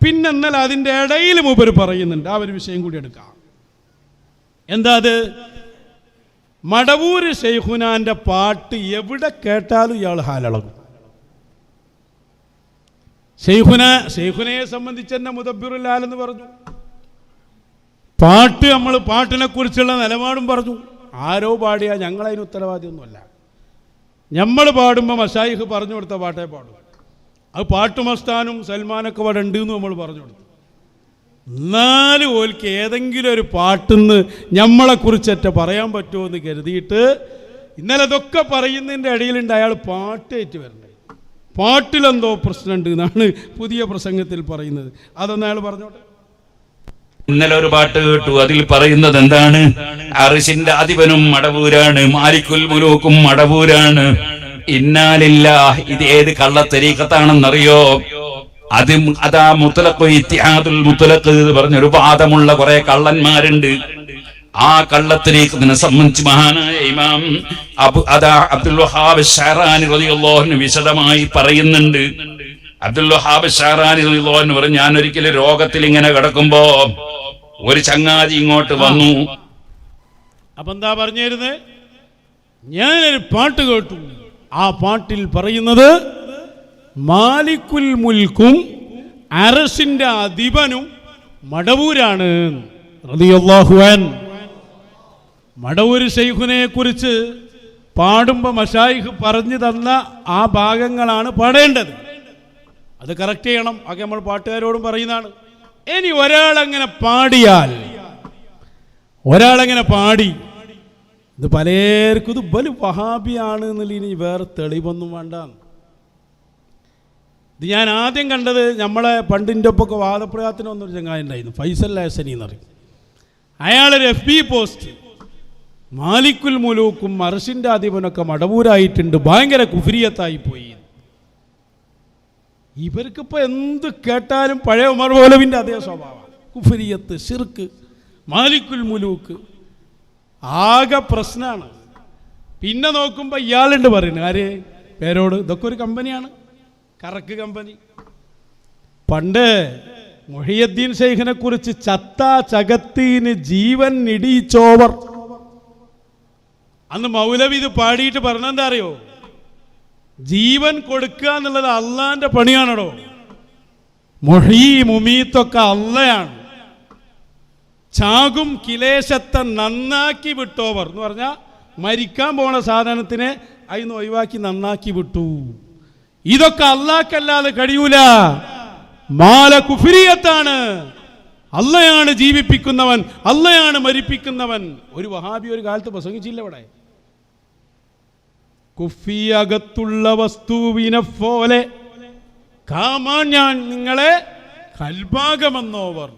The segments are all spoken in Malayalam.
പിന്നെ എന്നാൽ അതിൻ്റെ ഇടയിൽ മൂപ്പർ പറയുന്നുണ്ട്. ആ ഒരു വിഷയം കൂടി എടുക്കാം. എന്താ അത്? മടവൂര് ശൈഖുനാന്റെ പാട്ട് എവിടെ കേട്ടാലും ഇയാൾ ഹാലളകും. ശൈഖുനയെ സംബന്ധിച്ച് തന്നെ മുദബ്ബിറുൽ ആലെന്ന് പറഞ്ഞു. നമ്മൾ പാട്ടിനെ കുറിച്ചുള്ള നിലപാടും പറഞ്ഞു. ആരോ പാടിയാൽ ഞങ്ങളതിന് ഉത്തരവാദിയൊന്നുമല്ല. നമ്മൾ പാടുമ്പോൾ മശായിഖ് പറഞ്ഞു കൊടുത്ത പാട്ടേ പാടും. അത് പാട്ടുമസ്താനും സൽമാനൊക്കെ അവിടെ ഉണ്ട് എന്ന് നമ്മൾ പറഞ്ഞു കൊടുത്തു. എന്നാലും ഓൽക്ക് ഏതെങ്കിലും ഒരു പാട്ടിന്ന് നമ്മളെക്കുറിച്ചൊറ്റ പറയാൻ പറ്റുമോ എന്ന് കരുതിയിട്ട് ഇന്നലെ അതൊക്കെ പറയുന്നതിൻ്റെ ഇടയിലുണ്ട് അയാൾ പാട്ടേറ്റ് വരുന്നത്. പാട്ടിലെന്തോ പ്രശ്നമുണ്ട് എന്നാണ് പുതിയ പ്രസംഗത്തിൽ പറയുന്നത്. അതൊന്നും അയാൾ പറഞ്ഞോട്ടെ. ഇന്നലെ ഒരു പാട്ട് കേട്ടു. അതിൽ പറയുന്നത് എന്താണ്? അർശിന്റെ അധിപനും മടവൂരാണ്, മാലിക്കുൽ മുലൂക്കും മടവൂരാണ്. ഇന്നാലില്ലാഹ്. ഇത് ഏത് കള്ളത്തരീഖത്താണെന്നറിയോ? അതാ മുത്തലഖ്, ഇത്തിഹാദുൽ മുത്തലഖ് എന്ന് പറഞ്ഞൊരു വാദമുള്ള കുറെ കള്ളന്മാരുണ്ട്. ആ കള്ളത്തരീഖത്തിനെ സംബന്ധിച്ച് മഹാനായ ഇമാം അബ്ദുൽ വഹാബ് ശഅറാനി റളിയല്ലാഹു അൻഹു വിശദമായി പറയുന്നുണ്ട്. അബ്ദുൽ വഹാബ് ശഅറാനി റളിയല്ലാഹു അൻഹു പറഞ്ഞു, ഞാൻ ഒരിക്കലും രോഗത്തിൽ ഇങ്ങനെ കിടക്കുമ്പോ ഒരു ചങ്ങാതി ഇങ്ങോട്ട് വന്നു. അപ്പൊ എന്താ പറഞ്ഞിരുന്നത്? ഞാനൊരു പാട്ട് കേട്ടു. ആ പാട്ടിൽ പറയുന്നത് മാലിക്കുൽ മുൽക്കും അർശിന്റെ അധിപനും മടവൂരാണ് റളിയല്ലാഹു അൻഹു. മടവൂര് ശൈഖുനെ കുറിച്ച് പാടുമ്പോൾ മശായിഖ് പറഞ്ഞു തന്ന ആ ഭാഗങ്ങളാണ് പാടേണ്ടത്. അത് കറക്റ്റ് ചെയ്യണം. ഒക്കെ നമ്മൾ പാട്ടുകാരോടും പറയുന്നതാണ്. ഇനി ഒരാളങ്ങനെ പാടി ഇത് പലർക്കും ഇത് ബലു വഹാബിയാണ് എന്നുള്ള ഇനി വേറെ തെളിവൊന്നും വേണ്ട. ഇത് ഞാൻ ആദ്യം കണ്ടത് നമ്മളെ പണ്ടിൻ്റെ ഒപ്പൊക്കെ വാദപ്രയാത്തിന് വന്നൊരു ചങ്ങായി ഉണ്ടായിരുന്നു, ഫൈസൽ ഹാസനി എന്നറിയും. അയാളൊരു FB പോസ്റ്റ്, മാലിക്കുൽ മുലൂക്കും അർശിന്റെ അധിപനൊക്കെ മടവൂരായിട്ടുണ്ട്, ഭയങ്കര കുഫ്രിയത്തായി പോയി. ഇവർക്കിപ്പോൾ എന്ത് കേട്ടാലും പഴയ ഉമർ മൗലവിൻ്റെ അതേ സ്വഭാവം. കുഫ്രിയത്ത്, ശിർക്ക്, മാലിക്കുൽ മുലൂക്ക് ആകെ പ്രശ്നമാണ്. പിന്നെ നോക്കുമ്പോൾ ഇയാളുണ്ട് പറയുന്നത് ആര് പേരോട്, ഇതൊക്കെ ഒരു കമ്പനിയാണ്, കറക്ക് കമ്പനി. പണ്ട് മുഹിയുദ്ദീൻ ശൈഖിനെ കുറിച്ച് ചത്ത ചകത്തിന് ജീവൻ ഇടിച്ചോവർ അന്ന് മൗലവി ഇത് പാടിയിട്ട് പറഞ്ഞെന്താ അറിയോ? ജീവൻ കൊടുക്കുക എന്നുള്ളത് അള്ളാന്റെ പണിയാണോ? മുഹീ മുമീത്തൊക്കെ അള്ളയാണ്. ചാകും കിലേശത്തെ നന്നാക്കി വിട്ടോവർ എന്ന് പറഞ്ഞാൽ മരിക്കാൻ പോണ സാധനത്തിനെ അതിന്ന് ഒഴിവാക്കി നന്നാക്കി വിട്ടു. ഇതൊക്കെ അള്ളാഹ്ക്കല്ലാതെ കഴിയൂല. മാല കുഫ്രിയത്താണ്. അള്ളയാണ് ജീവിപ്പിക്കുന്നവൻ, അള്ളയാണ് മരിപ്പിക്കുന്നവൻ. ഒരു വഹാബി ഒരു കാലത്ത് പ്രസംഗിച്ചില്ല ഇവിടെ. കുഫിയകത്തുള്ള വസ്തുവിനെ പോലെ കാമാൻ ഞാൻ നിങ്ങളെ കൽഭാഗമെന്നോവർ.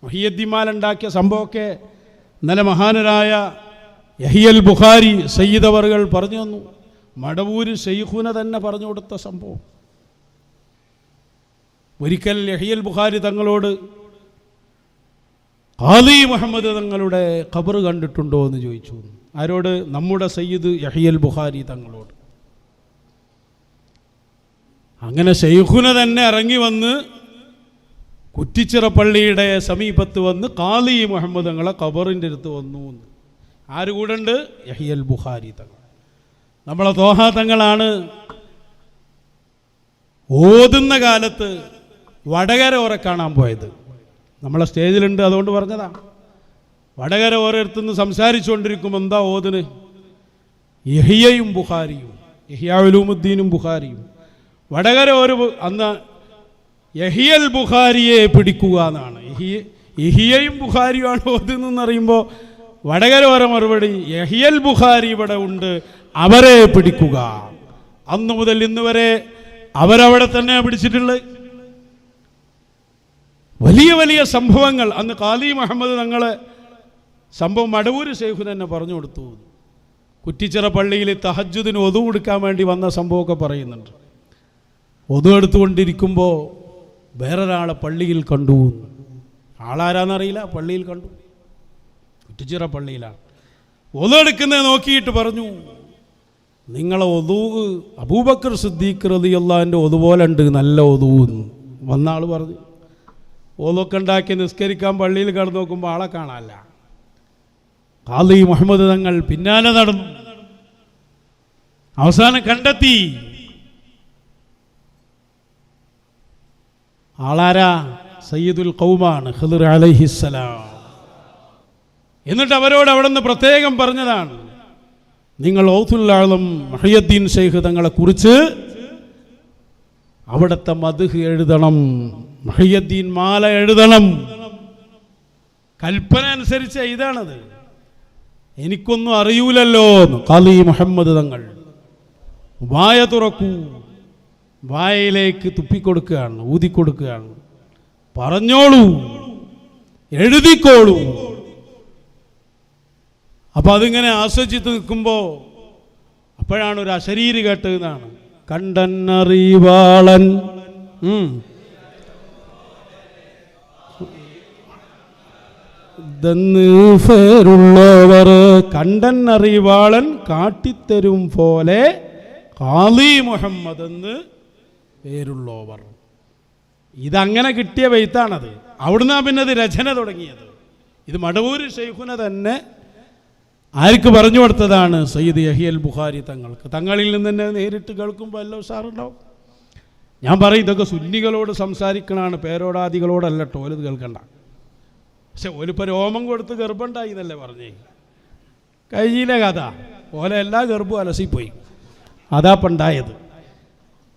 മുഹിയുദ്ദീൻമാലുണ്ടാക്കിയ സംഭവമൊക്കെ ഇന്നലെ മഹാനരായ യഹിയൽ ബുഖാരി സയ്യിദ് അവറുകൾ പറഞ്ഞു തന്നു. മടവൂര് ശൈഖുന തന്നെ പറഞ്ഞു കൊടുത്ത സംഭവം. ഒരിക്കൽ യഹിയൽ ബുഖാരി തങ്ങളോട് ഖാദി മുഹമ്മദ് തങ്ങളുടെ ഖബർ കണ്ടിട്ടുണ്ടോ എന്ന് ചോദിച്ചു. ആരോട്? നമ്മുടെ സയ്യിദ് യഹിയൽ ബുഖാരി തങ്ങളോട്. അങ്ങനെ ശൈഖുന തന്നെ ഇറങ്ങി വന്ന് കുറ്റിച്ചിറ പള്ളിയുടെ സമീപത്ത് വന്ന് ഖാദി മുഹമ്മദ് തങ്ങളെ ഖബറിൻ്റെ അടുത്ത് വന്നു. ആര് കൂടെ ഉണ്ട്? യഹിയൽ ബുഖാരി തങ്ങൾ. നമ്മളെ തോഹ തങ്ങളാണ് ഓതുന്ന കാലത്ത് വടകര ഓരെ കാണാൻ പോയത്. നമ്മളെ സ്റ്റേജിലുണ്ട്, അതുകൊണ്ട് പറഞ്ഞതാണ്. വടകര ഓരോരുത്തുനിന്ന് സംസാരിച്ചുകൊണ്ടിരിക്കുമ്പോൾ എന്താ ഓതിന്? യഹിയയും ബുഖാരിയും, യഹിയ ഉലൂമുദ്ദീനും ബുഖാരിയും. വടകര ഒരു അന്ന് യഹിയൽ ബുഖാരിയെ പിടിക്കുക എന്നാണ്. യഹിയയും ബുഖാരിയുമാണ് ഓതുന്നതെന്ന് അറിയുമ്പോൾ വടകര ഓരോ മറുപടി, യഹിയൽ ബുഖാരി ഇവിടെ ഉണ്ട്, അവരെ പിടിക്കുക. അന്ന് മുതൽ ഇന്ന് വരെ അവരവിടെ തന്നെ പിടിച്ചിട്ടുള്ളത്. വലിയ വലിയ സംഭവങ്ങൾ അന്ന് ഖാദി മുഹമ്മദ് തങ്ങളെ സംഭവം മടവൂര് ശൈഖു തന്നെ പറഞ്ഞു കൊടുത്തു. കുറ്റിച്ചിറ പള്ളിയിൽ തഹജ്ജുദിന് ഒതു കൊടുക്കാൻ വേണ്ടി വന്ന സംഭവമൊക്കെ പറയുന്നുണ്ട്. ഒതു എടുത്തുകൊണ്ടിരിക്കുമ്പോൾ വേറൊരാളെ പള്ളിയിൽ കണ്ടു. ആളാരാന്നറിയില്ല, പള്ളിയിൽ കണ്ടു. കുറ്റിച്ചിറ പള്ളിയിലാണ്. ഒതു എടുക്കുന്നത് നോക്കിയിട്ട് പറഞ്ഞു, നിങ്ങളെ ഒതു അബൂബക്കർ സിദ്ദീഖ് റളിയല്ലാഹുവിൻ്റെ ഒതുപോലെ ഉണ്ട്, നല്ല ഒതു. വന്ന ആൾ പറഞ്ഞു, ഓലൊക്കെ ഉണ്ടാക്കി നിസ്കരിക്കാൻ പള്ളിയിൽ കടന്നു നോക്കുമ്പോൾ ആളെ കാണാനല്ല. ഖാദി മുഹമ്മദ് തങ്ങൾ പിന്നാലെ നടന്നു. അവസാനം കണ്ടെത്തി. ആളാരാ? സയ്യിദുൽ ഖൗമാണ് ഖിദ്ർ അലൈഹിസ്സലാം. എന്നിട്ട് അവരോട് അവിടെ നിന്ന് പ്രത്യേകം പറഞ്ഞതാണ്, നിങ്ങൾ ഔസുൽ ആലം മുഹയ്യദ്ദീൻ ശൈഖ് തങ്ങളെ കുറിച്ച് അവിടുത്തെ മദ്ഹ് എഴുതണം, മുഹയ്യദ്ദീൻ മാല എഴുതണം. കൽപ്പന അനുസരിച്ച് എഴുതാണത്. എനിക്കൊന്നും അറിയൂലല്ലോ എന്ന് ഖാദി മുഹമ്മദ് തങ്ങൾ. വായ തുറക്കൂ. വായയിലേക്ക് തുപ്പിക്കൊടുക്കുകയാണ്, ഊതിക്കൊടുക്കുകയാണ്. പറഞ്ഞോളൂ, എഴുതിക്കോളൂ. അപ്പം അതിങ്ങനെ ആസ്വദിച്ച് നിൽക്കുമ്പോൾ അപ്പോഴാണ് ഒരു അശരീരി കേട്ടതെന്നാണ്. കണ്ടന്നറിവാളൻ ുള്ളവർ കണ്ടന്നറിവാളൻ കാട്ടിത്തരും പോലെ ഖാദി മുഹമ്മദ് എന്ന് പേരുള്ളവർ. ഇതങ്ങനെ കിട്ടിയ ബെയ്ത്താണത്. അവിടുന്ന് പിന്നെ അത് രചന തുടങ്ങിയത്. ഇത് മടവൂർ ശൈഖുന തന്നെ ആർക്ക് പറഞ്ഞു കൊടുത്തതാണ്? സയ്യിദ് യഹിയൽ ബുഖാരി തങ്ങൾക്ക്. തങ്ങളിൽ നിന്ന് തന്നെ നേരിട്ട് കേൾക്കുമ്പോൾ എല്ലാം ഉഷാറുണ്ടാവും. ഞാൻ പറയും ഇതൊക്കെ സുന്നികളോട് സംസാരിക്കണതാണ്, പേരോടാദികളോടല്ല കേട്ടോ. ഓലത് കേൾക്കണ്ട. പക്ഷെ ഓലിപ്പോൾ രോമം കൊടുത്ത് ഗർഭമുണ്ടായി എന്നല്ലേ പറഞ്ഞേ. കഴിഞ്ഞില്ല കഥ. ഓല എല്ലാ ഗർഭവും അലസിപ്പോയി. അതാ പണ്ടായത്.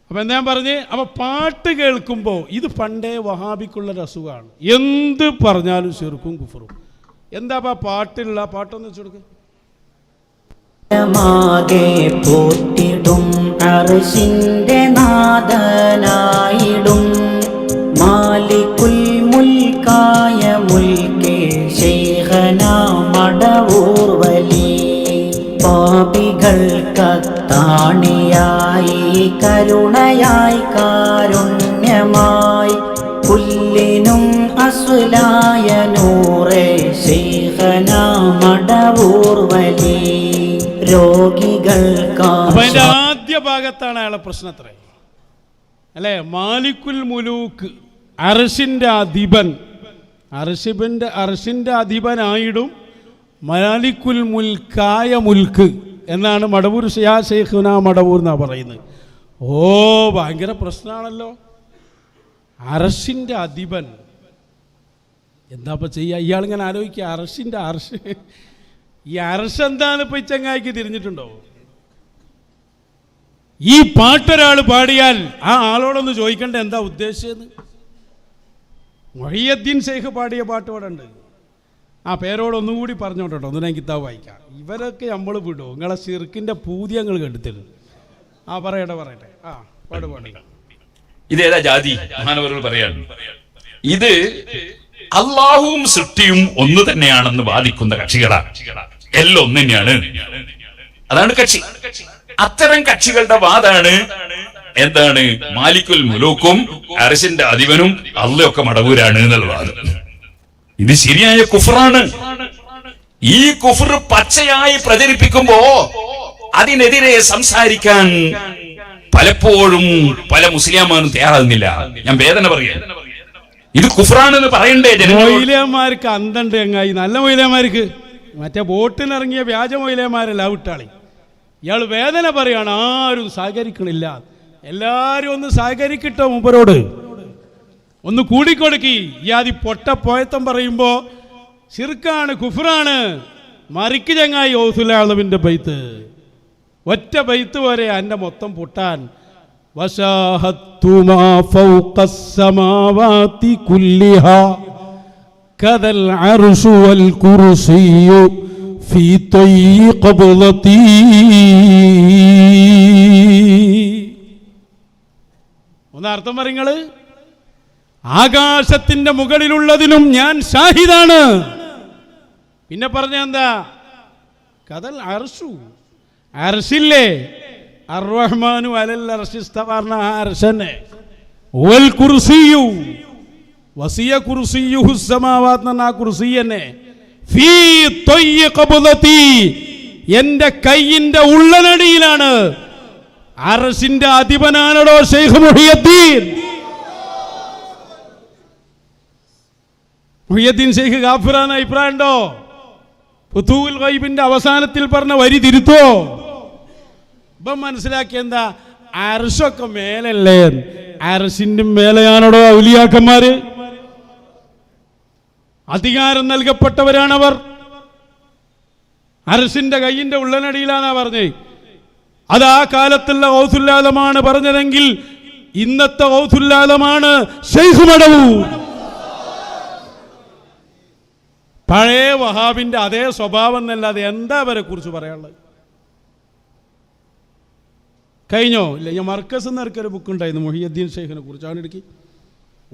അപ്പം എന്താ ഞാൻ പറഞ്ഞേ? അപ്പം പാട്ട് കേൾക്കുമ്പോൾ ഇത് പണ്ടേ വഹാബിക്കുള്ളൊരു അസുഖമാണ്. എന്ത് പറഞ്ഞാലും ശിർക്കും കുഫറും. എന്താ പാട്ടുള്ള പാട്ടൊന്ന് വെച്ചു കൊടുക്കുക. മാകെ പോറ്റിടും അർശിന്റെ നാദനായിടും മാലിക്കുൽ മുൽക്കായ മുൽക്കേ ശൈഖനാ മടവൂർ വലി. പാപികൾക്കത്താണിയായി കരുണയായി കാരുണ്യമായി പുല്ലിനും അസ്ലായ നൂറേ ശൈഖനാ മടവൂർ വലി. രോഗികൾക്ക് ആദ്യ ഭാഗത്താണ് അയാളെ പ്രശ്നത്ര അല്ലേ? മാലിക്കുൽ മുലൂക്ക്, അർശിന്റെ അധിപൻ. അർശിന്റെ അധിപനായിടും മാലിക്കുൽ മുൽക്കായ മുൽക്ക് എന്നാണ് മടവൂർ ശൈഖുന മടവൂർ എന്നാ പറയുന്നത്. ഓ ഭയങ്കര പ്രശ്നമാണല്ലോ. അർശിന്റെ അധിപൻ എന്താ ഇപ്പം ചെയ്യുക? ഇയാളിങ്ങനെ ആലോചിക്കുക, അർശ് ഈ അർശ് എന്താണ് ഇപ്പം ഈ ചങ്ങായിക്ക് തിരിഞ്ഞിട്ടുണ്ടോ? ഈ പാട്ടൊരാൾ പാടിയാൽ ആ ആളോടൊന്ന് ചോദിക്കണ്ടേ എന്താ ഉദ്ദേശിച്ചത്? മുഹയ്യദ്ദീൻ ശൈഖ് പാടിയ പാട്ട് ഇവിടെ ഉണ്ട്. ആ പേരോടൊന്നും കൂടി പറഞ്ഞോട്ടോ, ഒന്ന് ഞാൻ കിതാബ് വായിക്കാം. ഇവരൊക്കെ നമ്മൾ വിടുമോ? നിങ്ങളെ ശിർക്കിൻ്റെ പൂതി ഞങ്ങൾ കണ്ടെത്തരുത്. ആ പറയട്ടെ. ആ പാട്. ഇതേതാ ജാതി? മഹാനവറുകൾ പറയാണ്, ഇത് അള്ളാഹുവും സൃഷ്ടിയും ഒന്ന് തന്നെയാണെന്ന് വാദിക്കുന്ന കക്ഷികളാണ്. എല്ലാം ഒന്ന് തന്നെയാണ്. അതാണ് കക്ഷി. അത്തരം കക്ഷികളുടെ വാദാണ് എന്താണ്? മാലിക്കുൽ മുലൂക്കും അർശിന്റെ അധിപനും അള്ളയൊക്കെ മടവൂരാണ് എന്നുള്ള വാദം. ഇത് ശരിയായ കുഫറാണ്. ഈ കുഫർ പച്ചയായി പ്രചരിപ്പിക്കുമ്പോ അതിനെതിരെ സംസാരിക്കാൻ പലപ്പോഴും പല മുസ്ലിംമാരും തയ്യാറാകുന്നില്ല. ഞാൻ വേദന പറയാം. ഇത് കുഫറാണെന്ന് പറയണ്ടേ? മൊയ്ലിയന്മാർക്ക് അന്തണ്ട് ചങ്ങായി. നല്ല മൊയ്ലിയന്മാർക്ക്, മറ്റേ ബോട്ടിനിറങ്ങിയ വ്യാജ മൊയ്ലിയന്മാരല്ല വിട്ടാളി. ഇയാൾ വേദന പറയാണ്, ആരും സഹകരിക്കണില്ല. എല്ലാവരും ഒന്ന് സഹകരിക്കട്ടോ, മൂപ്പരോട് ഒന്ന് കൂടിക്കൊടുക്കി. ഈ ആദ്യ പൊട്ട പോയത്തം പറയുമ്പോ ശിർക്കാണ്, കുഫറാണ്. മറിക്ക് ചങ്ങായി ഔസുൽ ആലമിന്റെ ബൈത്ത്, ഒറ്റ ബൈത്ത് വരെ എൻ്റെ മൊത്തം പൊട്ടാൻ. വശാഹത്തു മാ ഫൗഖസ് സമാവാതി കുല്ലിഹാ കദൽ അർശു വൽ കുർസിയു ഫീ തയ്യി ഖബ്ലതി. ഒന്ന് അർത്ഥം പറയുങ്ങള്. ആകാശത്തിന്റെ മുകളിലുള്ളതിനും ഞാൻ ഷാഹിദാണ്. പിന്നെ പറഞ്ഞ എന്താ? കദൽ അർശു, അർശില്ലേ, അർറഹ്മാനു അലൽ അർശി ഇസ്തവ അർശനെ വൽ കുർസിയു വസിയ കുർസിയുഹു സമാവാത് എന്ന കുർസിയനെ ഫീ തയ്യി ഖബ്ലതി, എൻ്റെ കൈയിന്റെ ഉള്ളനടിയിലാണ്. അർശിന്റെ അധിപനാണോ ശൈഖ് മുഹിയുദ്ദീൻ? മുഹിയുദ്ദീൻ ഷെയ്ഖ് കാഫിറാന്ന് അഭിപ്രായം ഉണ്ടോ? ഫുതൂഹുൽ ഗൈബിന്റെ അവസാനത്തിൽ പറഞ്ഞ വരി തിരുത്തോ? ഇപ്പം മനസ്സിലാക്കിയ എന്താ? അർശൊക്കെ മേലല്ലേ? അർശിന്റെ മേലെയാണോ ഔലിയാക്കന്മാര്? അധികാരം നൽകപ്പെട്ടവരാണവർ. അർശിന്റെ കയ്യിന്റെ ഉള്ളനടിയിലാന്നാ പറഞ്ഞേ. അത് ആ കാലത്തുള്ള ഗൗസുല്ലാദമാണ് പറഞ്ഞതെങ്കിൽ ഇന്നത്തെ ഗൗസുല്ലാദമാണ് ശൈഖ് മടവൂർ. പഴയ വഹാബിന്റെ അതേ സ്വഭാവം എന്നല്ലാതെ എന്താ അവരെ കുറിച്ച് പറയാനുള്ളത്? കഴിഞ്ഞോ? ഇല്ല. ഞാൻ മർക്കസ് എന്നൊരു ബുക്ക് ഉണ്ടായിരുന്നു മുഹിയുദ്ദീൻ ഷെയ്ഖിനെ കുറിച്ച്. അവൻ ഇടയ്ക്ക്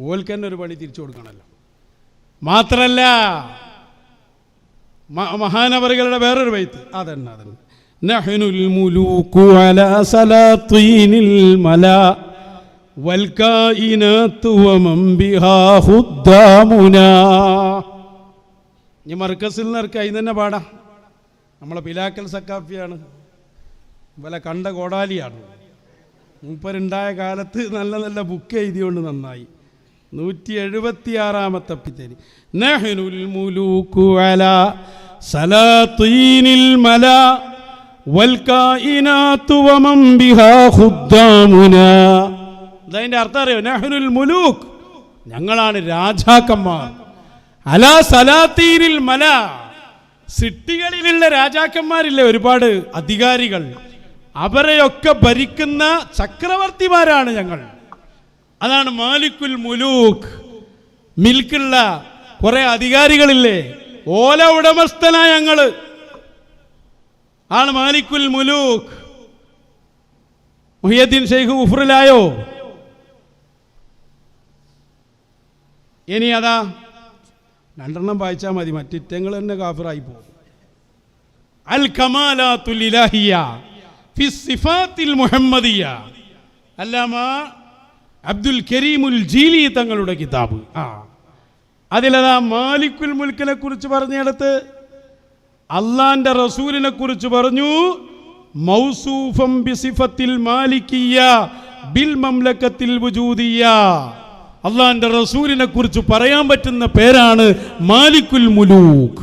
ഓൽക്ക് തന്നെ ഒരു പണി തിരിച്ചു കൊടുക്കണമല്ലോ. മാത്രല്ല മഹാനവറുകളുടെ വേറൊരു ബൈത്ത് അതന്നെ നഹ്നുൽ മുലൂകു അലാ സലാത്തീനിൽ മലാ വൽ കായിനാതു വമൻ ബിഹാ ഖുദ്ദാമുനാ. ഈ മർക്കസിൽ നിന്ന് അതിൽ തന്നെ പാടാം. നമ്മളെ പിലാക്കൽ സക്കാഫിയാണ്, വല്ല കണ്ട കോടാലിയാണ്. മൂപ്പരുണ്ടായ കാലത്ത് നല്ല നല്ല ബുക്ക് എഴുതിയോണ്ട് നന്നായി. 176 പിത്തേരി. നഹ്നുൽ മുലൂകു അലാ സലാത്തീനിൽ മലാ വൽ കായിനാതു വമൻ ബിഹാ ഖുദ്ദാമുനാ. അതിന്റെ അർത്ഥം അറിയോ? നഹ്നുൽ മുലൂക്, ഞങ്ങളാണ് രാജാക്കന്മാർ. അലാ സലാത്തീനിൽ മലാ, സിട്ടികളിലുള്ള രാജാക്കന്മാരില്ലേ, ഒരുപാട് അധികാരികൾ, അവരെയൊക്കെ ഭരിക്കുന്ന ചക്രവർത്തിമാരാണ് ഞങ്ങൾ. അതാണ് മാലിക്കുൽ മുലൂക്ക്. മിൽക്കുള്ള കുറെ അധികാരികളില്ലേ, ഓല ഉടമസ്ഥനായ ഞങ്ങള് ആണ് മാലിക്കുൽ മുലൂക്ക്. മുഹിയുദ്ദീൻ ഷെയ്ഖ് കുഫ്റിലായോ? ഇനി അതാ 2 വായിച്ചാൽ മതി, മറ്റിറ്റങ്ങൾ തന്നെ കാഫിറായി പോകും. അൽ കമാലാത്തുൽ ഇലാഹിയ ഫി സിഫാത്തിൽ മുഹമ്മദിയ, അല്ലാമ അബ്ദുൽ കരീമുൽ ജീലി തങ്ങളുടെ കിതാബ്. അതിലതാ മാലിക്കുൽ മുൽക്കിനെ കുറിച്ച് പറഞ്ഞിടത്ത് അള്ളാന്റെ റസൂലിനെ കുറിച്ച് പറഞ്ഞു, മൗസൂഫം ബിസിഫത്തിൽ മാലിക്കിയ ബിൽ മംലക്കത്തിൽ വുജൂദിയ. അള്ളാന്റെ റസൂലിനെ കുറിച്ച് പറയാൻ പറ്റുന്ന പേരാണ് മാലിക്കുൽ മുലൂക്ക്.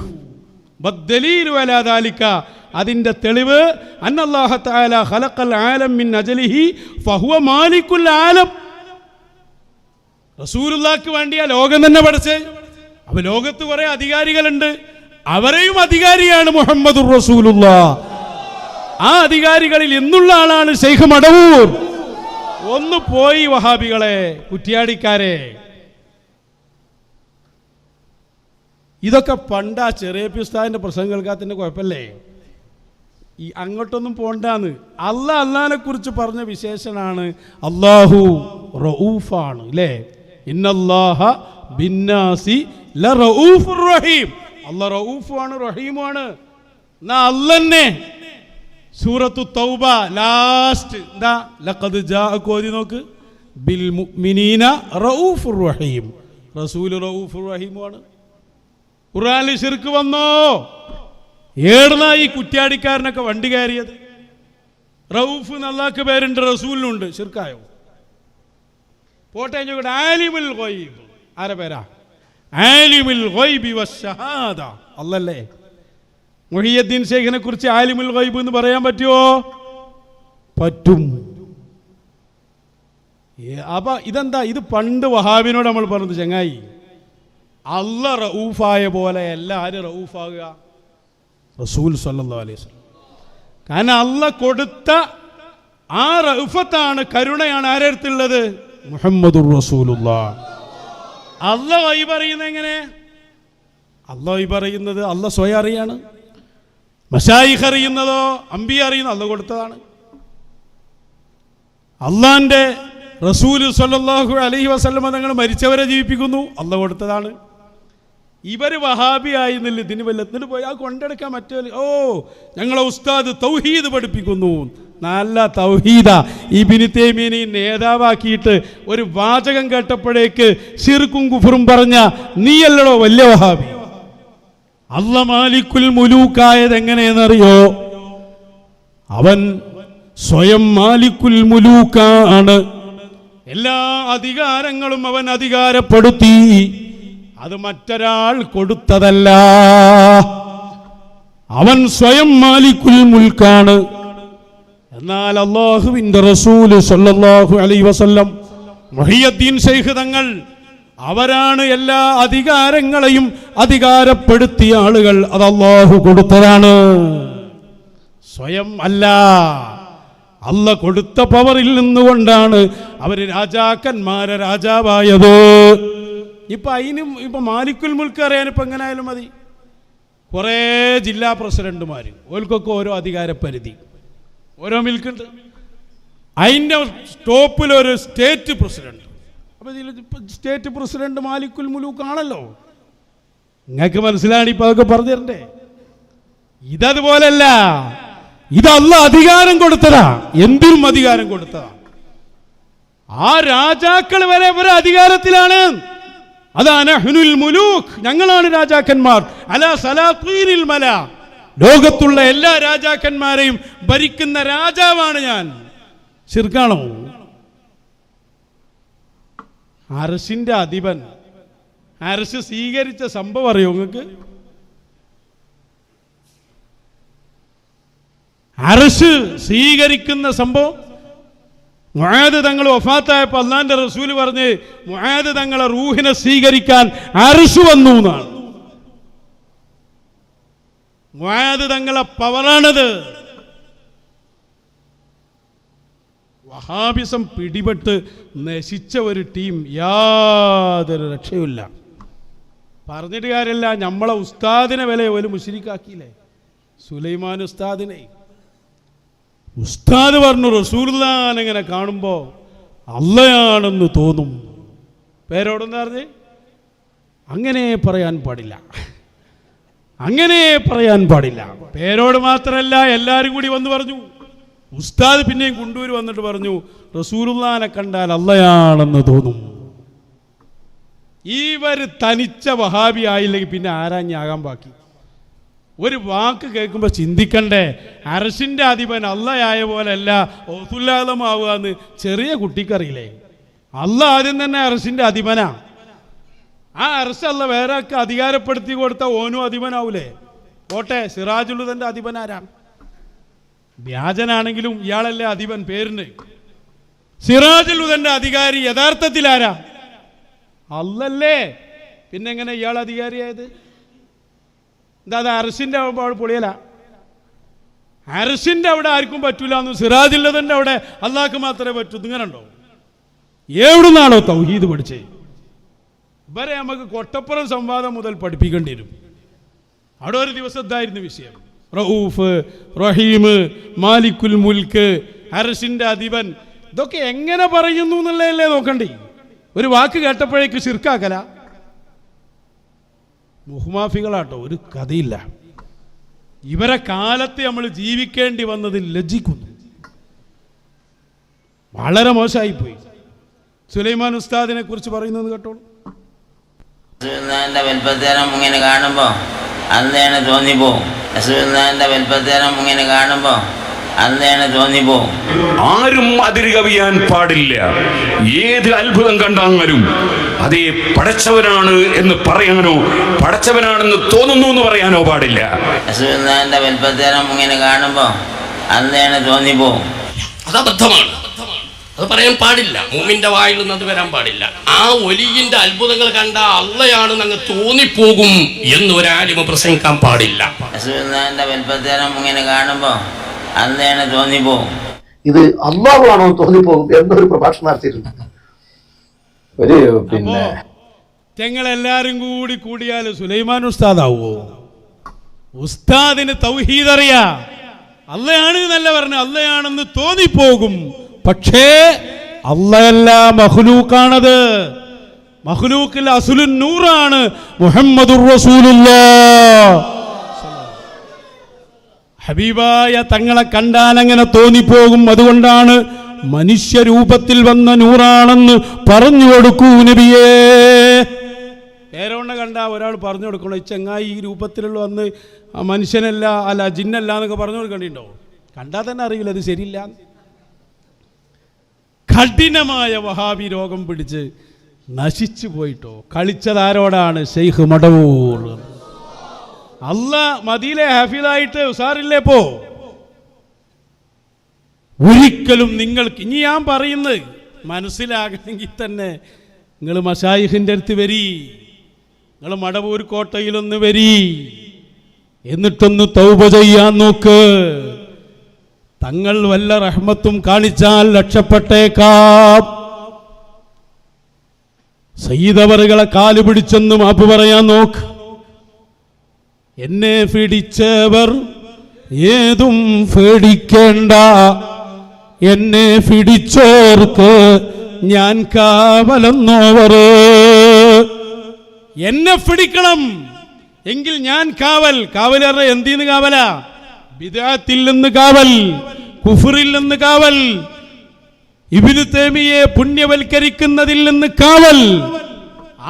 ബദ്ദലീലു അലാ ദാലിക, അതിന്റെ തെളിവ് അന്നല്ലാഹ തആല ഖലഖൽ ആലം മിൻ അജലിഹി ഫഹുവ മാലിക്കുൽ ആലം. റസൂലുള്ളാഹിക്ക് വേണ്ടിയാ ലോകം തന്നെ പഠിച്ചേ. അപ്പൊ ലോകത്ത് കുറെ അധികാരികളുണ്ട്, അവരെയും അധികാരിയാണ് മുഹമ്മദുർ റസൂലുള്ളാഹ്. ആ അധികാരികളിൽ എന്നുള്ള ആളാണ് ശൈഖ് മടവൂർ. ഒന്ന് പോയി വഹാബികളെ, കുറ്റിയാടിക്കാരെ. ഇതൊക്കെ പണ്ടാ ചെറിയ പിസ്താവിന്റെ പ്രസംഗം കേൾക്കാത്തതിന്റെ കുഴപ്പമില്ലേ? ഈ അങ്ങോട്ടൊന്നും പോണ്ടാന്ന്. അള്ളാഹിനെ കുറിച്ച് പറഞ്ഞ വിശേഷനാണ് അല്ലാഹു റഊഫാണ് അല്ലേ? ഇന്നല്ലാഹ ബിന്നാസി ലറഊഫുർ റഹീം. അല്ലാഹ് റഊഫാണ് റഹീമാണ്. എന്നാ അല്ലന്നെ സൂറത്തു തൗബ ലാസ്റ്റ് എന്താ? ലഖദ് ജാഅക്കും ഓതി നോക്ക്. ബിൽ മുഅ്മിനീന റഊഫുർ റഹീം. റസൂൽ റഊഫുർ റഹീമാണ്. ഖുർആനിൽ ശിർക്ക് വന്നോ? ഏടുന്നാ ഈ കുറ്റ്യാടിക്കാരനൊക്കെ വണ്ടി കയറിയത്? റഊഫ് അല്ലാഹ്ക്ക് പേരുണ്ട്, റസൂലിനുണ്ട്. ശിർക്കായോ? പോട്ടെ. ആലിമുൽ ഗൈബ് ആരെ പേരാ? ആലിമുൽ ഗൈബി വശഹാദ അല്ലല്ലേ? മുഹിയുദ്ദീൻ ഷെയ്ഖിനെ കുറിച്ച് ആലിമുൽ ഗൈബ് എന്ന് പറയാൻ പറ്റുമോ? പറ്റും. അപ്പൊ ഇതെന്താ? ഇത് പണ്ട് വഹാബിനോട് നമ്മൾ പറഞ്ഞത്, ചങ്ങായി അല്ലാഹ് റഊഫായ പോലെ എല്ലാവരും റഊഫാകുക റസൂൽ സല്ലല്ലാഹു അലൈഹി വസല്ലം. കാരണം അല്ലാഹ് കൊടുത്ത ആ റഊഫത്താണ്, കരുണയാണ് ആരടുത്തുള്ളത്? മുഹമ്മദുർ റസൂലുള്ളാഹ്. അല്ലാഹ് ഈ പറയുന്നത് എങ്ങനെ? അല്ലാഹ് ഈ പറയുന്നത് അല്ലാഹ് സ്വയം അറിയാണ്. മശായിഖ് അറിയുന്നതോ അംബിയ അറിയുന്നത് അല്ലാഹ് കൊടുത്തതാണ്. അള്ളാന്റെ റസൂൽ സല്ലല്ലാഹു അലൈഹി വസല്ലം തങ്ങൾ മരിച്ചവരെ ജീവിപ്പിക്കുന്നു, അല്ലാഹ് കൊടുത്തതാണ്. ഇവര് വഹാബി ആയിരുന്നില്ല, ഇതിന് വല്ലത്തിട്ട് പോയി ആ കൊണ്ടെടുക്കാൻ മറ്റേ ഞങ്ങളെ ഉസ്താദ് തൗഹീദ് പഠിപ്പിക്കുന്നു. നല്ല തൗഹീദ. ഇബ്നു തൈമിയനെ നേതാവാക്കിയിട്ട് ഒരു വാചകം കേട്ടപ്പോഴേക്ക് ശിർക്കും കുഫറും പറഞ്ഞ നീയല്ലടോ വലിയ വഹാബി. അല്ലാഹ് മാലിക്കുൽ മുലൂക്കായത് എങ്ങനെയെന്നറിയോ? അവൻ സ്വയം മാലിക്കുൽ മുലൂക്കാണ്. എല്ലാ അധികാരങ്ങളും അവൻ അധികാരപ്പെടുത്തി. അത് മറ്റൊരാൾ കൊടുത്തതല്ല. അവൻ സ്വയം മാലിക്കുൽ മുൽക്കാണ്. എന്നാൽ അല്ലാഹുവിൻ്റെ റസൂല് സല്ലല്ലാഹു അലൈഹി വസല്ലം മുഹിയുദ്ദീൻ ശൈഖ് തങ്ങൾ അവരാണ് എല്ലാ അധികാരങ്ങളെയും അധികാരപ്പെടുത്തിയ ആളുകൾ. അത് അല്ലാഹു കൊടുത്തതാണ്, സ്വയം അല്ല. അല്ല കൊടുത്ത പവറിൽ നിന്നുകൊണ്ടാണ് അവർ രാജാക്കന്മാരെ രാജാവായത്. ഇപ്പൊ മാലിക്കുൽ മുൽക്ക് അറിയാൻ ഇപ്പൊ എങ്ങനെയായാലും മതി. കുറേ ജില്ലാ പ്രസിഡന്റുമാർ, ഓൽക്കൊക്കെ ഓരോ അധികാരപരിധി, ഓരോ മിൽക്കുണ്ട്. അതിൻ്റെ ടോപ്പിലൊരു സ്റ്റേറ്റ് പ്രസിഡന്റ്. അപ്പോൾ ഇതിൽ സ്റ്റേറ്റ് പ്രസിഡന്റ് മാലിക്കുൽ മുലൂക്ക് ആണല്ലോ. നിങ്ങൾക്ക് മനസ്സിലാണ് ഇപ്പം അതൊക്കെ പറഞ്ഞു തരണ്ടേ? ഇതതുപോലല്ല. ഇത് അല്ലാഹ് അധികാരം കൊടുത്തതാ, എന്തിനും അധികാരം കൊടുത്തതാ. ആ രാജാക്കൾ വരെ ഇവരെ അധികാരത്തിലാണ്. അതാണ് ഹുനുൽ മുലൂക്ക്, ഞങ്ങളാണ് രാജാക്കന്മാർ. അലാ സലാത്തീനിൽ മല, ലോകത്തുള്ള എല്ലാ രാജാക്കന്മാരെയും ഭരിക്കുന്ന രാജാവാണ് ഞാൻ. ശിർക്കാണോ? അർശിന്റെ അധിപൻ, അർശ് സ്വീകരിച്ച സംഭവം അറിയോ നിങ്ങൾക്ക്? അർശ് സ്വീകരിക്കുന്ന സംഭവം മുആദ് തങ്ങൾ വഫാത്തായപ്പോൾ അല്ലാഹുവിന്റെ റസൂൽ പറഞ്ഞ് മുആദ് തങ്ങളെ റൂഹിനെ സ്വീകരിക്കാൻ അർശ് വന്നു എന്നാണ്. മുആദ് തങ്ങളെ പവറാണത്. വഹാബിസം പിടിപെട്ട് നശിച്ച ഒരു ടീം, യാതൊരു രക്ഷയുമില്ല. പറഞ്ഞിട്ട് കാര്യമില്ല. നമ്മളെ ഉസ്താദിനെ വില ഒരു മുശ്രിക്കാക്കിയില്ലേ, സുലൈമാൻ ഉസ്താദിനെ. ഉസ്താദ് പറഞ്ഞു റസൂലുള്ളാഹിനെ ഇങ്ങനെ കാണുമ്പോൾ അള്ളയാണെന്ന് തോന്നും. പേരോടെന്ന് പറഞ്ഞ് അങ്ങനെ പറയാൻ പാടില്ല, അങ്ങനെ പറയാൻ പാടില്ല. പേരോട് മാത്രമല്ല, എല്ലാവരും കൂടി വന്ന് പറഞ്ഞു. ഉസ്താദ് പിന്നെയും കൊണ്ടൂര് വന്നിട്ട് പറഞ്ഞു റസൂലുള്ളാഹിനെ കണ്ടാൽ അള്ളയാണെന്ന് തോന്നും. ഇവർ തനിച്ച വഹാബി ആയില്ലെങ്കിൽ പിന്നെ ആരാഞ്ഞാകാൻ ബാക്കി? ഒരു വാക്ക് കേൾക്കുമ്പോൾ ചിന്തിക്കണ്ടേ? അർശിന്റെ അധിപൻ അള്ളയായ പോലെയല്ല ഔസുല്ലാദമാവുക എന്ന് ചെറിയ കുട്ടിക്കറിയില്ലേ? അള്ളാഹ് ആദ്യം തന്നെ അർശിന്റെ അധിപനാ. ആ അർശ് അല്ല വേറെ ഒക്കെ അധികാരപ്പെടുത്തി കൊടുത്ത ഓനും അധിപനാവൂലേ? പോട്ടെ, സിറാജുലുദന്റെ അധിപനാരാ? വ്യാജനാണെങ്കിലും ഇയാളല്ലേ അധിപൻ പേരിന്. സിറാജുലുദന്റെ അധികാരി യഥാർത്ഥത്തിൽ ആരാ? അല്ലല്ലേ? പിന്നെ എങ്ങനെ ഇയാൾ അധികാരിയായത്? എന്താ അത് അർശിന്റെ അവിടെ പൊളിയല? അർശിന്റെ അവിടെ ആർക്കും പറ്റൂല എന്ന് സിറാജുലുദന്റെ അവിടെ അള്ളാഹ്ക്ക് മാത്രമേ പറ്റൂ. ഇങ്ങനെ ഉണ്ടോ? എവിടുന്നാണോ തൗഹീദ് പഠിച്ചേ? ഇവരെ നമുക്ക് കൊട്ടപ്പുറം സംവാദം മുതൽ പഠിപ്പിക്കേണ്ടി വരും. അവിടെ ഒരു ദിവസം ഇതായിരുന്നു വിഷയം. റഊഫ്, റഹീം, മാലിക്കുൽ മുൽക്ക്, അർശിന്റെ അധിപൻ, ഇതൊക്കെ എങ്ങനെ പറയുന്നു എന്നുള്ളതല്ലേ നോക്കണ്ടേ? ഒരു വാക്ക് കേട്ടപ്പോഴേക്ക് ശിർക്കാക്കല. മുഹ്മാഫികളാട്ടോ, ഒരു കഥയില്ല. ഇവരെ കാലത്ത് നമ്മൾ ജീവിക്കേണ്ടി വന്നതിൽ ലജ്ജിക്കുന്നു. വളരെ മോശമായിപ്പോയി. സുലൈമാൻ ഉസ്താദിനെ കുറിച്ച് പറയുന്നത് കേട്ടോളൂ. വലുപ്പത്തേരം ഇങ്ങനെ കാണുമ്പോൾ അന്നേനെ തോന്നിപ്പോവും. റസൂലുള്ളാഹിന്റെ വലുപ്പത്തേരം ഇങ്ങനെ കാണുമ്പോൾ അന്നേനെ തോന്നിപ്പോവും. ആരും അതിര് കവിയാൻ പാടില്ല. ഏത് അത്ഭുതം കണ്ടാലും അതേ പടച്ചവനാണ് എന്ന് പറയാനോ പടച്ചവനാണെന്ന് തോന്നുന്നു എന്ന് പറയാനോ പാടില്ല. റസൂലുള്ളാഹിന്റെ വലുപ്പത്തേരം ഇങ്ങനെ കാണുമ്പോൾ അന്നേനെ തോന്നിപ്പോവും. അത് അബദ്ധമാണ്, അത് പറയാൻ പാടില്ല. മുഅ്മിന്റെ വായിൽ നിന്ന് അത് വരാൻ പാടില്ല. ആ വലിയിന്റെ അത്ഭുതങ്ങൾ കണ്ട അള്ളയാണെന്ന് അങ്ങ് തോന്നിപ്പോകും എന്ന് ഒരാലിമ പ്രസംഗിക്കാൻ പാടില്ല. റസൂലുള്ളാഹിന്റെ വലുപ്പത്തേരം ഇങ്ങനെ കാണുമ്പോൾ അന്നേനെ തോന്നിപ്പോവും. ഇത് അള്ളാഹുവാണോ തോന്നിപ്പോകും എന്നൊരു പ്രഭാഷണം നടത്തിയിട്ടുണ്ട്. ഒരു പിന്നെ ഞങ്ങളെല്ലാരും കൂടി കൂടിയാൽ സുലൈമാൻ ഉസ്താദാവോ? ഉസ്താദിന് തൗഹീദ് അറിയാ, അള്ളയാണ് എന്നല്ല പറഞ്ഞു, അള്ളയാണെന്ന് തോന്നിപ്പോകും. പക്ഷേ അള്ളയല്ല, മഖ്ലൂക്കാണത്. മഖ്ലൂക്കിൽ അസ്ലുൻ നൂറാണ് മുഹമ്മദുർ റസൂലുള്ളാഹ്. ഹബീബായ തങ്ങളെ കണ്ടാൽ അങ്ങനെ തോന്നിപ്പോകും. അതുകൊണ്ടാണ് മനുഷ്യരൂപത്തിൽ വന്ന നൂറാണെന്ന് പറഞ്ഞു കൊടുക്കൂ നബിയേ. പേരോണ്ണ കണ്ട ഒരാൾ പറഞ്ഞു കൊടുക്കണം, ഈ ചങ്ങായി ഈ രൂപത്തിലുള്ള വന്ന് മനുഷ്യനല്ല, അല്ല ജിന്നല്ല എന്നൊക്കെ പറഞ്ഞു കൊടുക്കണ്ടിണ്ടോ? കണ്ടാൽ തന്നെ അറിയില്ല അത് ശരിയില്ല. കഠിനമായ വഹാബി രോഗം പിടിച്ച് നശിച്ചു പോയിട്ടോ. കളിച്ചതാരോടാണ്? ശൈഖ് മടവൂർ. മദീലെ ഹാഫിദായിട്ട് ഉസാറില്ലേ പോ. ഒരിക്കലും നിങ്ങൾക്ക് ഇനി ഞാൻ പറയുന്നത് മനസ്സിലാകണമെങ്കിൽ തന്നെ നിങ്ങൾ മശായിഖിൻ്റെ അടുത്ത് വരി, നിങ്ങൾ മടവൂർ കോട്ടയിലൊന്ന് വരി, എന്നിട്ടൊന്ന് തൗബ ചെയ്യാൻ നോക്ക്. തങ്ങൾ വല്ല റഹ്മത്തും കാണിച്ചാൽ രക്ഷപ്പെട്ടേക്കാം. സയ്യിദവറുകളെ കാല് പിടിച്ചെന്ന് മാപ്പ് പറയാൻ നോക്ക്. എന്നെ പിടിച്ചവർ ഏതും പേടിക്കേണ്ട, എന്നെ പിടിച്ചോർക്ക് ഞാൻ കാവലെന്നോവർ. എന്നെ പിടിക്കണം എങ്കിൽ ഞാൻ കാവൽ. കാവൽ പറഞ്ഞാൽ എന്തിന്ന് കാവലാ? ബിദ്അത്തിൽ നിന്ന് കാവൽ, കുഫറിൽ നിന്ന് കാവൽ, ഇബ്നു തൈമിയെ പുണ്യവൽക്കരിക്കുന്നതിൽ നിന്ന് കാവൽ.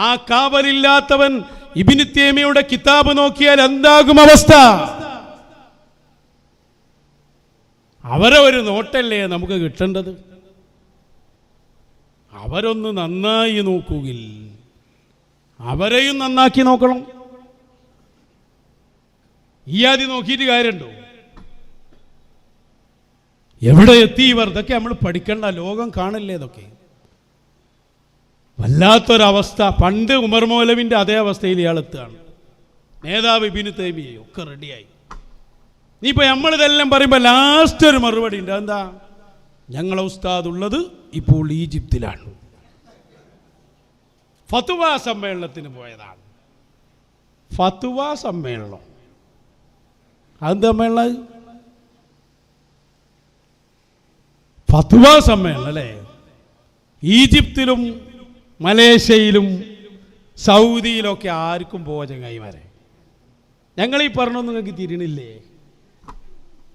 ആ കാവലില്ലാത്തവൻ ഇബ്നു തൈമിയുടെ കിതാബ് നോക്കിയാൽ എന്താകും അവസ്ഥ? അവരെ ഒരു നോട്ടല്ലേ നമുക്ക് കിട്ടേണ്ടത്? അവരൊന്ന് നന്നായി നോക്കുകിൽ അവരെയും നന്നാക്കി നോക്കണം. ഈ ആദ്യം നോക്കിയിട്ട് കാര്യമുണ്ടോ? എവിടെ എത്തി ഇവർ? ഇതൊക്കെ നമ്മൾ പഠിക്കേണ്ട, ലോകം കാണല്ലേ ഇതൊക്കെ. വല്ലാത്തൊരവസ്ഥ. പണ്ട് ഉമർ മൗലവിൻ്റെ അതേ അവസ്ഥയിൽ ഇയാൾ എത്തുകയാണ്. നേതാവ് ഇബ്നു തൈമിയ ഒക്കെ റെഡിയായി. ഇനിയിപ്പോൾ നമ്മളിതെല്ലാം പറയുമ്പോൾ ലാസ്റ്റ് ഒരു മറുപടി ഉണ്ട്. എന്താ? ഞങ്ങളെ ഉസ്താദ് ഉള്ളത് ഇപ്പോൾ ഈജിപ്തിലാണ്, ഫത്വ സമ്മേളനത്തിന് പോയതാണ്. ഫത്വ സമ്മേളനം അതെന്ത് സമ്മേളനം? ഫത്വ സമ്മേളനം അല്ലേ? ഈജിപ്തിലും മലേഷ്യയിലും സൗദിയിലൊക്കെ ആർക്കും പോവാ ചങ്ങായിമാരെ. ഞങ്ങളീ പറഞ്ഞൊന്നും നിങ്ങൾക്ക് തിരിയണില്ലേ?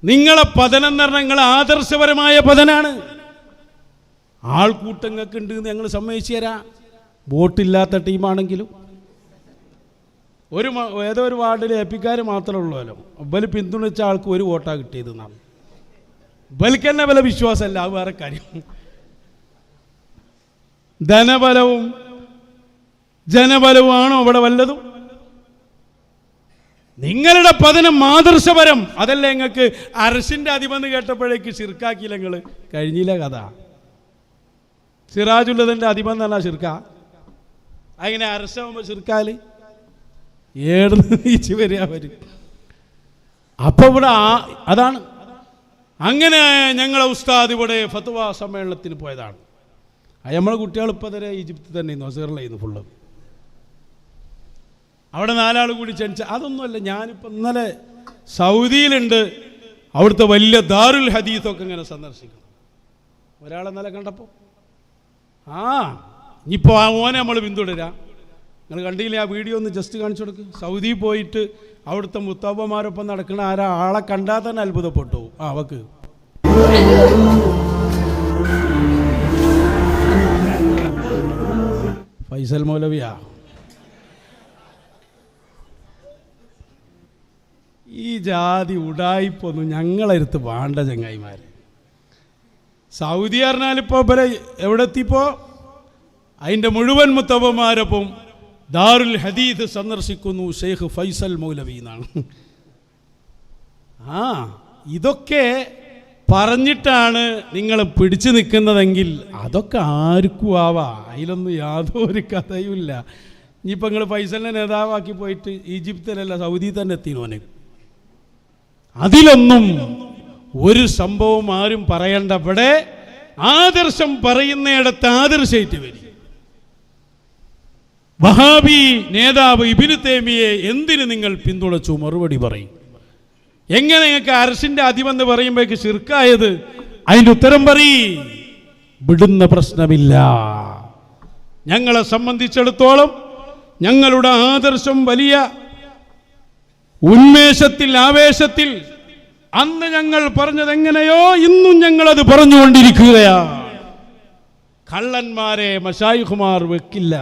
നിങ്ങളെ പതനം എന്ന് പറഞ്ഞാൽ നിങ്ങൾ ആദർശപരമായ പതനാണ്. ആൾക്കൂട്ടങ്ങൾക്ക് ഉണ്ട് എന്ന് ഞങ്ങൾ സമ്മതിച്ചു തരാം. വോട്ടില്ലാത്ത ടീമാണെങ്കിലും ഏതോ ഒരു വാർഡിൽ എപ്പിക്കാർ മാത്രമേ ഉള്ളൂല്ലോ. ബല് പിന്തുണച്ച ആൾക്ക് ഒരു വോട്ടാണ് കിട്ടിയതെന്നാണ്. ബലിക്ക് തന്നെ വല്ല വിശ്വാസമല്ല, അത് വേറെ കാര്യം. ധനബലവും ജനബലവുമാണോ അവിടെ വല്ലതും? നിങ്ങളുടെ പതനം ആദർശപരം. അതല്ലേ നിങ്ങൾക്ക് അർശിൻ്റെ അധിപന്ന് കേട്ടപ്പോഴേക്ക് ശിർക്കാക്കിയില്ല നിങ്ങൾ? കഴിഞ്ഞില്ല കഥ. സിറാജുള്ളതിൻ്റെ അധിപന്ന് പറഞ്ഞാൽ ശിർക്ക. അങ്ങനെ അർശമാകുമ്പോൾ ശിർക്കാല് ഏടുന്ന് നീച്ച് വരിക വരും. അപ്പം ഇവിടെ അതാണ്. അങ്ങനെ ഞങ്ങളെ ഉസ്താദ് ഇവിടെ ഫത്വ സമ്മേളനത്തിന് പോയതാണ്. നമ്മളെ കുട്ടികൾ ഇപ്പോൾ തന്നെ ഈജിപ്തിൽ തന്നെ നസീറിലായിരുന്നു ഫുള്ള്. അവിടെ 4 ആൾ കൂടി ക്ഷണിച്ച അതൊന്നുമല്ല. ഞാനിപ്പോൾ ഇന്നലെ സൗദിയിലുണ്ട്. അവിടുത്തെ വലിയ ദാറുൽ ഹദീസൊക്കെ ഇങ്ങനെ സന്ദർശിക്കണം. ഒരാളെ ഇന്നലെ കണ്ടപ്പോൾ ഇനിയിപ്പോൾ ഓനെ നമ്മൾ പിന്തുടരാം. നിങ്ങൾ കണ്ടില്ലേ ആ വീഡിയോ? ഒന്ന് ജസ്റ്റ് കാണിച്ചു കൊടുക്ക്. സൗദി പോയിട്ട് അവിടുത്തെ മുത്താപ്പന്മാരൊപ്പം നടക്കുന്ന ആളെ കണ്ടാൽ തന്നെ അത്ഭുതപ്പെട്ടു. അവക്ക് ഫൈസൽ മൗലവിയാ. ഈ ജാതി ഉടായിപ്പൊന്നും ഞങ്ങളടുത്ത് വേണ്ട ചങ്ങായിമാർ. സൗദി പറഞ്ഞാലിപ്പോൾ ഇവരെ എവിടെ എത്തിയപ്പോൾ അതിൻ്റെ മുഴുവൻ മുത്തവന്മാരൊപ്പം ദാറുൽ ഹദീസ് സന്ദർശിക്കുന്നു ഷെയ്ഖ് ഫൈസൽ മൗലവി എന്നാണ്. ഇതൊക്കെ പറഞ്ഞിട്ടാണ് നിങ്ങൾ പിടിച്ചു നിൽക്കുന്നതെങ്കിൽ അതൊക്കെ ആർക്കും ആവാം. അതിലൊന്നും യാതൊരു കഥയുമില്ല. ഇനിയിപ്പോൾ നിങ്ങൾ ഫൈസലിനെ നേതാവാക്കി പോയിട്ട് ഈജിപ്തിലല്ല സൗദി തന്നെ എത്തിനോനെ. അതിലൊന്നും ഒരു സംഭവം ആരും പറയണ്ട. ഇവിടെ ആദർശം പറയുന്നിടത്ത് ആദർശമായിട്ട് വരും. വഹാബി നേതാവ് ഇബ്നു തൈമിയെ എന്തിന് നിങ്ങൾ പിന്തുണച്ചു? മറുപടി പറയും. എങ്ങനെ നിങ്ങൾക്ക് അർശിന്റെ അധിപന്ന് പറയുമ്പോഴേക്ക് ശിർക്കായത്? അതിൻ്റെ ഉത്തരം പറയും. വിടുന്ന പ്രശ്നമില്ല. ഞങ്ങളെ സംബന്ധിച്ചിടത്തോളം ഞങ്ങളുടെ ആദർശം വലിയ ഉന്മേഷത്തിൽ, ആവേശത്തിൽ അന്ന് ഞങ്ങൾ പറഞ്ഞത് എങ്ങനെയോ ഇന്നും ഞങ്ങളത് പറഞ്ഞുകൊണ്ടിരിക്കുകയാണ്. കള്ളന്മാരെ മശായിഖുമാർ വെക്കില്ല.